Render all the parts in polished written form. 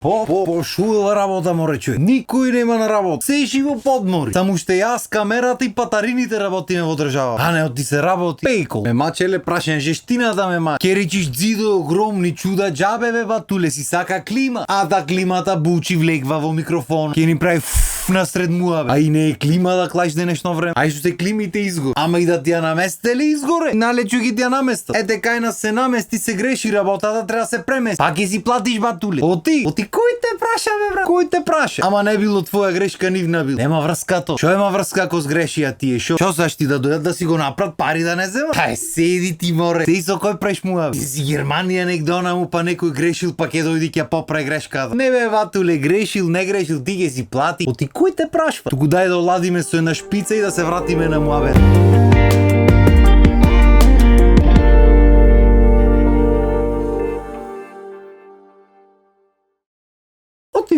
Шула работа море човек. Никој нема на работа. Се живо подмори. Само што јас, камерата и патарините работиме во држава. А не оти се работи. Пейко. Ме мачеле прашен жештината ме ма. Ке речиш дзидо огромни чуда джабе бе батуле си сака клима. А да климата бучи влегва во микрофон. Ке ни прави насред муабе. А и не е клима да клаиш денешно време. Ај што се климите изгор. Ама и да ти ја наместе ли изгоре? Налечу ги ти ја наместа. Ете кај нас се намести се греши работата, треба се премести. Пак ќе си платиш батуле. Оти кој те праша бе брат? Кој те праша? Ама не било твоја грешка, нивна бил. Нема врска то. Шо ема врска ако сгрешија тие? Шо саш ти да дојдат да си го направат пари да не зема? Ај седи ти море. Ти со кој преш муабе? Ти си Германија негде онаму па некој грешил па ќе дојди ќе поправи грешката. Не бе батуле, грешил, не грешил, ти ќе си плати. Оти кој те прашва? Туку дај да оладиме со една шпица и да се вратиме на муабе.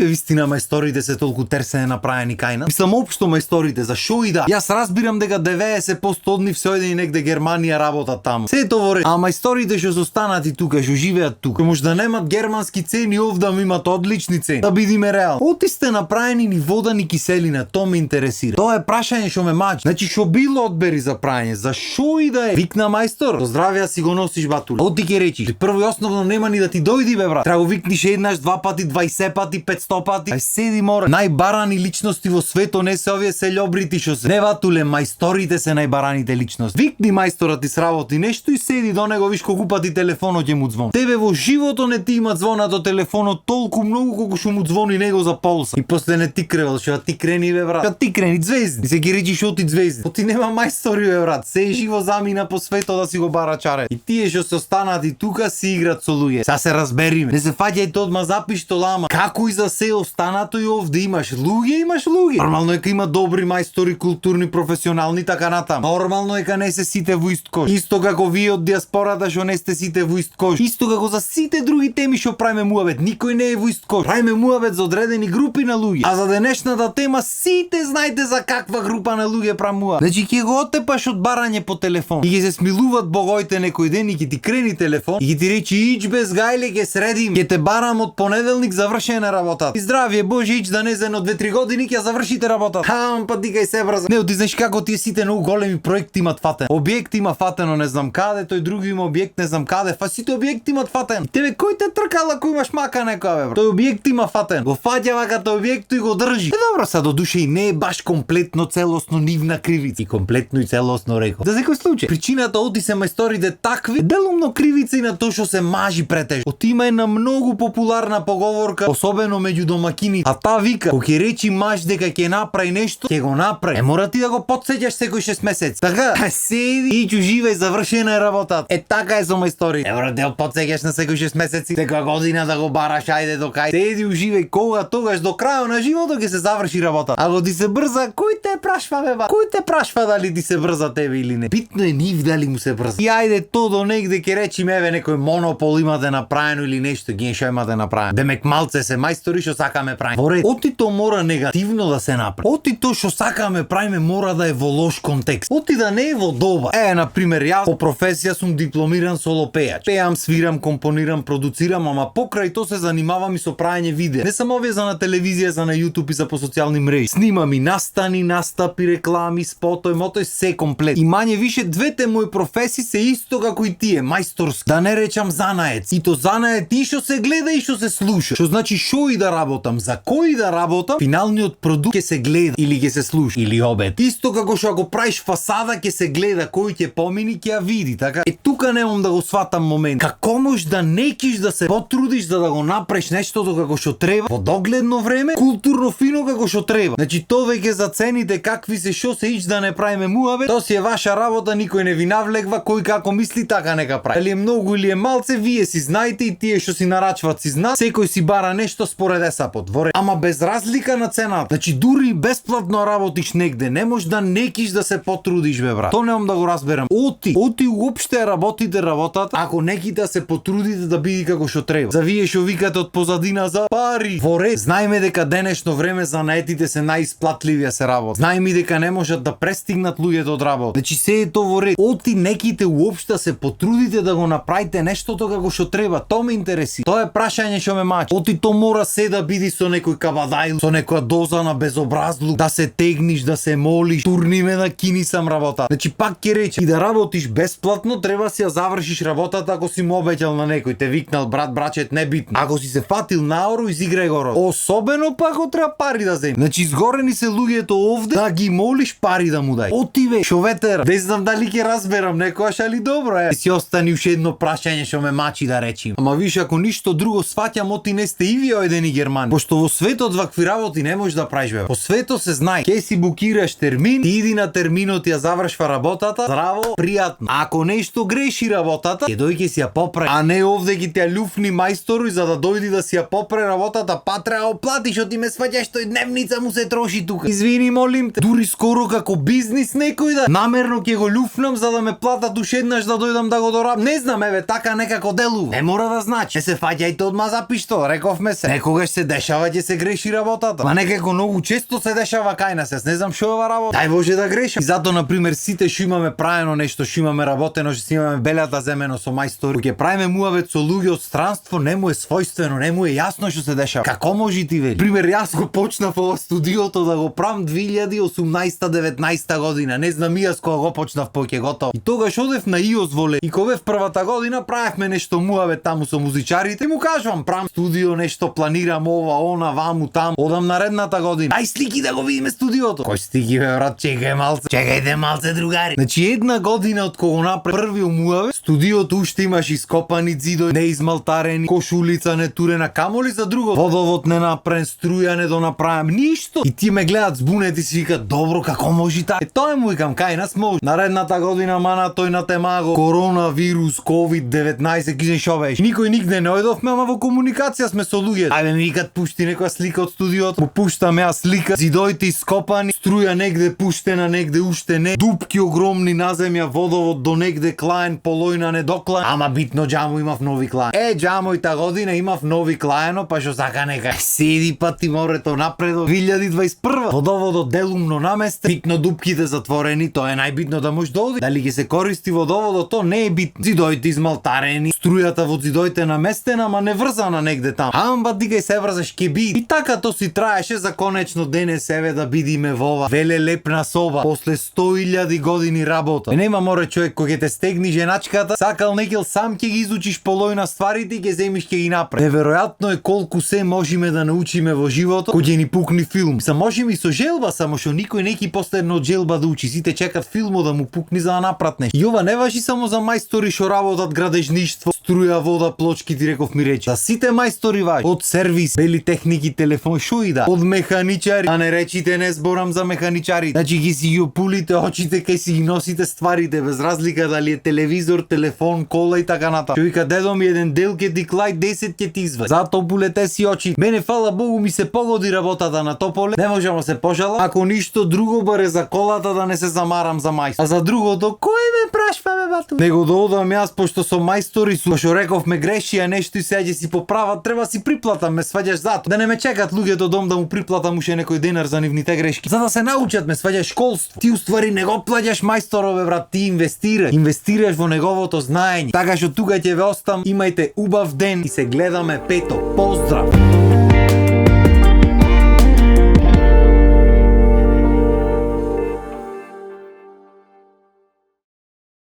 Вистина мајсторите се толку терсене направени кај нас. Мислам општо мајсторите, за шо и да. Јас разбирам дека 90% од нив се ојдени негде Германија работат таму. Се тоа ред. А мајсторите што останати тука, што живеат тука, може да немат германски цени, овда имат одлични цени. Да бидиме реал. Оти сте направени ни вода ни киселина, тоа ме интересира. Тоа е прашање што ме мачи. Значи што било одбери за прајање, за шо и да е. Викна мајстор, до здравје си го носиш батуле. Оти ќе речиш, прво и основно нема ни да ти дојди бе брат. Треба го викниш еднаш, два пати, 20 пати, 500 пати. Ај седи море. Најбарани личности во светот не се овие селјобрити што се. Не батуле, мајсторите се најбараните личности. Викни мајсторот ти сработи нешто и седи до него, виш колку пати телефонот ќе му звони. Тебе во живото не ти има звонато телефонот толку многу колку што му звони него за полса. И после не ти кревал, што ти крени бе брат. Што ти крени звезди. И се ги речи што ти звезди. Оти нема мајстори бе брат. Се живо замина по светот да си го бара чаре. И тие што се останати тука си играт со луѓе. Са се разбериме. Не се фаќајте одма запишто лама. Како и за се останато и овде имаш луѓе. Нормално е ка има добри мајстори, културни, професионални, така натаму. Нормално е ка не се сите во ист кош. Исто како вие од диаспората што не сте сите во ист кош. Исто како за сите други теми што правиме муабет, никој не е во ист кош. Правиме муабет за одредени групи на луѓе. А за денешната тема сите знаете за каква група на луѓе правиме. Значи ќе го отепаш од барање по телефон. И ќе се смилуваат богоите некој ден и ќе ти крени телефон и ќе ти речи иќ без гајле ќе средим. Ќе те барам од понеделник завршена работата. И здравје Боже, иќ да не за едно 2-3 години ќе завршите работата. Па дикај се брзо. Не, ти знаеш како тие сите многу големи проекти имат фатен. Објект има фатено не знам каде, тој други има објект не знам каде. Сите објекти имат фатен. Тебе кој те тркал ако имаш мака некоја бе? Тој објект има фатен. Го фаќа ваката објект и го држи. Добро, са до душе и не е баш комплетно целосно нивна кривица. И комплетно и целосно реков. За секој случај. Причината оти се мајсторите такви, делумно кривица и на тоа што се мажи претеж. Оти има една многу популарна поговорка, особено меѓу домакини. А та вика, кога ќе речи маж дека ќе направи нешто, ќе го направи. Не мора ти да го потсеќаш секој 6 месеци. Така, седи и живеј, завршена е работата. Така е со мајстори. Не мора да го потсеќаш на секој 6 месеци, секоја година да го бараш, ајде до кај. Седи, уживај, кога тогаш до крајот на животот ќе се заврши работата. Ако ти се брза, кој те прашва бе ба? Кој те прашва дали ти се брза тебе или не? Битно е нив дали му се брза. И ајде то до негде ќе речи еве некој монопол имате направено или нешто, ги што имате направено. Демек малце се мајстори што сакаме правиме. Оти то мора негативно да се направи. Оти то што сакаме правиме мора да е во лош контекст. Оти да не е во добар. На пример, јас по професија сум дипломиран солопејач. Пеам, свирам, компонирам, продуцирам, ама покрај тоа се занимавам и со правење видеа. Не само овие за на телевизија, за на YouTube и за по социјални мрежи. Снимам и настани, настапи, реклами, спотој, мотој, се комплет. И мање више двете мои професии се исто како и тие, мајсторски. Да не речам занаец. И то занаец и што се гледа и што се слуша. Што значи шо и да работам, за кој да работам, финалниот продукт ќе се гледа или ќе се слуша или обед. Исто како што ако правиш фасада ќе се гледа, кој ќе помини ќе ја види, така? Тука немам да го сватам момент. Како можеш да некиш да се потрудиш да го направиш нештото како што треба, во догледно време, културно фино како што треба. Значи тоа веќе зацените какви се шо се ич да не правиме муабет, тоа си е ваша работа, никој не ви навлегва, кој како мисли така нека прави. Дали е многу или е малце, вие си знаете и тие што си нарачват си знаат, секој си бара нешто според есапот. Ама без разлика на цената. Значи дури бесплатно работиш негде, не можеш да некиш да се потрудиш бе брат. Тоа немам да го разберам. Оти уопште работите работата, ако неките се потрудите да биде како што треба. За вие што викате од позадина за пари. Во ред, знаеме дека денешно време за наетите се најисплатливија се работа. Знаеме дека не можат да престигнат луѓето од работа. Значи се е тоа во ред. Оти неките уопште се потрудите да го направите нештото како што треба. Тоа ме интересира. Тоа е прашање што ме мачи. Оти то мора се да биди со некој кабадајл, со некоја доза на безобразлук, да се тегниш, да се молиш, турни ме на кини сам работа. Значи пак ќе рече, и да работиш бесплатно, треба си ја завршиш работата ако си му обеќал на некој, те викнал брат, брачет, небитно. Ако си се фатил наору, изиграј го род. Особено пак ако треба пари да земеш. Значи изгорени се луѓето овде да ги молиш пари да му дај. Отиве, шо ветер, не знам дали ќе разберам некојаш, али добро е. Си остани уште едно прашање што ме мачи да речим. Ама виш, ако ништо друго сваќам, оти не сте и вие оедени Германи. Пошто во светот вакви работи не можеш да правиш бе. По светот се знае, ке си букираш термин, ти иди на терминот ја завршва работата, здраво, пријатно. Ако нешто греши работата, ќе дојде си ја поправи. А не овде ги те люфни мајстори за да дојди да си ја поправи работата, па треба оплатиш, оти ме сваќаш, тој дневница му се троши тука. Извини, молим те. Дури скоро како бизнис некој да намерно ќе го люфнам за да ме платат уште еднаш да дојдам да го дорабам. Не знам, еве, така некако делува. Не мора да значи. Не се фаќајте одма за пиштол, рековме се. Некогаш се дешава ќе се греши работата. Ма некако многу често се дешава кај нас. Јас не знам што е ова работа. Дај Боже да грешам. И затоа на пример сите што имаме правено нешто, што имаме работено, што си имаме белјата земено со мајстори, ќе правиме муавет со луѓе од странство, не му е својствено, не му е јасно што се дешава. Како може ти вели? Пример, јас го почнав ова студиото да го правам 2018-19 година. Не знам и јас кога го почнав поќе готово. И тогаш одев на ИОС воле. И кога в првата година правевме нешто муавет таму со музичарите. И му кажувам, правам студио, нешто планирам ова, она, ваму, таму. Одам наредната година. Ај слики да го видиме студиото. Кој стики бе брат, чекај малце. Чекајте малце другари. Значи една година од кога направи првиот муавет, студиото уште имаш ископани ѕидови, не измалтарени, кошулица не турена, камоли за друго. Водовод не направен, струја не донаправам, ништо. И ти ме гледат збунети и си викат, добро, како може така? Тоа му викам, кај нас може. Наредната година мана тој на темаго, коронавирус, COVID-19, киже шо беше. Никој нигде не ојдовме, ама во комуникација сме со луѓе. Ајде ми викат, пушти некоја слика од студиото. Му пуштам ја слика, зидоите ископани, струја негде пуштена, негде уште не, дупки огромни на земја, водовод до негде клаен, полојна не доклаен. Ама битно џамо имав нови клаен. Џамо и та година имав нови клаено, па што сака нека седи пати морето напредо 2021. Водоводот делумно наместе, битно дупките затворени, тоа е најбитно да можеш да оди. Дали ќе се користи водоводот, то не е битно. Зидоите измалтарени, струјата во зидоите наместена, ама не врзана негде таму. Амба ти кај се врзаш ке биди. И така то си траеше за конечно денес еве да бидиме во ова велелепна соба после 100.000 години работа. Нема море човек кој ќе те стегни женачката, сакал некил сам ќе ги изучиш полојна стварите и ќе земиш ќе ги направи. Неверојатно е колку се можеме да научиме во животот кој ќе ни пукни филм. Са можеме и со желба, само што никој не ќе последно од желба да учи. Сите чекат филмо да му пукни за да направат нешто. И ова не важи само за мајстори што работат градежништво, струја, вода, плочки, ти реков ми речи. За сите мајстори важи. Од сервис, бели техники, телефон, шо и да. Од механичари, а не речите не зборам за механичари. Значи ги си ги опулите очите кај си ги носите стварите без разлика дали е телевизор, телефон, кола и така натаму. Што вика дедо ми еден дел ке ти клај 10 ке ти извади. Затоа опулете си очи. Мене фала Богу ми се погоди работата на тополе. Не можам да се пожалам. Ако ништо друго баре за колата да не се замарам за мајстор. А за другото кој ме прашва бе бату? Него да одам јас пошто со мајстори су што рековме греши а нешто и сега ќе си поправат, треба си приплатам, ме сваѓаш зато. Да не ме чекат луѓето дом да му приплатам уште некој денар за нивните грешки. За да се научат, ме сваѓаш школство. Ти уствари не го плаќаш мајсторове брат, ти инвестираш во неговото знаење. Така што тука ќе ве остам, имајте убав ден и се гледаме пето. Поздрав!